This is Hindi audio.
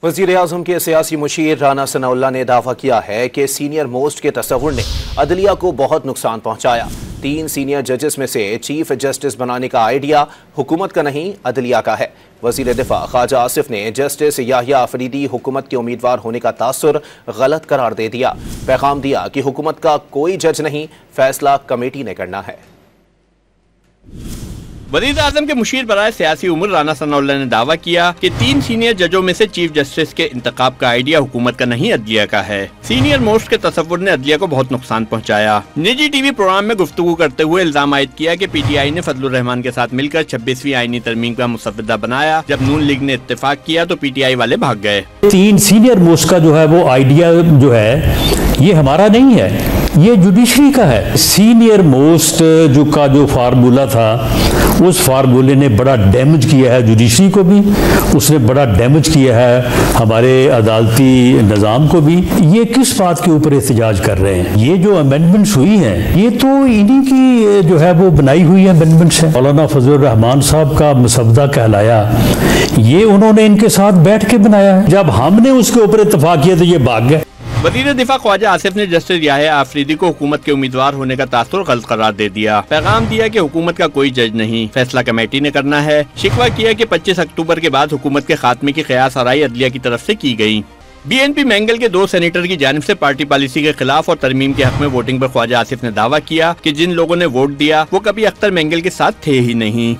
वज़ीर-ए-आज़म के सियासी मुशीर राना सनाउल्लाह ने दावा किया है कि सीनियर मोस्ट के तसव्वुर ने अदलिया को बहुत नुकसान पहुंचाया। 3 सीनियर जजेस में से चीफ जस्टिस बनाने का आइडिया हुकूमत का नहीं, अदलिया का है। वज़ीर दिफा ख्वाजा आसिफ ने जस्टिस याहिया अफरीदी हुकूमत के उम्मीदवार होने का तासुर गलत करार दे दिया। पैगाम दिया कि हुकूमत का कोई जज नहीं, फैसला कमेटी ने करना है। वज़ीर आज़म के मुशीर बराए सियासी उमूर राना सनाउल्लाह ने दावा किया कि 3 सीनियर जजों में से चीफ जस्टिस के इंतखाब का आइडिया हुकूमत का नहीं, अदलिया का है। सीनियर मोस्ट के तसव्वुर ने अदलिया को बहुत नुकसान पहुंचाया। निजी टीवी प्रोग्राम में गुफ्तगू करते हुए इल्जाम आयद किया कि पीटीआई ने फजलुर रहमान के साथ मिलकर 26वीं आईनी तरमीम का मुसव्वदा बनाया। जब नून लीग ने इत्तेफाक किया तो पीटीआई वाले भाग गए। 3 सीनियर मोस्ट का जो है वो आइडिया जो है ये हमारा नहीं है, ये जुडिशरी का है। सीनियर मोस्ट जो फार्मूला था उस फार्मूले ने बड़ा डैमेज किया है जुडिशरी को भी, उसने बड़ा डैमेज किया है हमारे अदालती निज़ाम को भी। ये किस बात के ऊपर एहतजाज कर रहे हैं? ये जो अमेंडमेंट्स हुई हैं ये तो इन्हीं की जो है वो बनाई हुई अमेंडमेंट्स हैं। मौलाना फजलुर रहमान साहब का मुसव्वदा कहलाया, ये उन्होंने इनके साथ बैठ के बनाया है। जब हमने उसके ऊपर इत्तफाक किया तो ये भाग गए। वज़ीर दिफा ख्वाजा आसिफ ने जस्टिस याहिया अफरीदी को हुकूमत के उम्मीदवार होने का तासुर गलत करार दे दिया। पैगाम दिया कि हुकूमत का कोई जज नहीं, फैसला कमेटी ने करना है। शिकवा किया कि 25 अक्टूबर के बाद हुकूमत के खात्मे की क़यास आराई अदलिया की तरफ से की गई। बीएनपी मैंगल के 2 सेनेटर की जानिब से पार्टी पॉलिसी के खिलाफ और तरमीम के हक में वोटिंग पर ख्वाजा आसिफ ने दावा किया कि जिन लोगों ने वोट दिया वो कभी अख्तर मैंगल के साथ थे ही नहीं।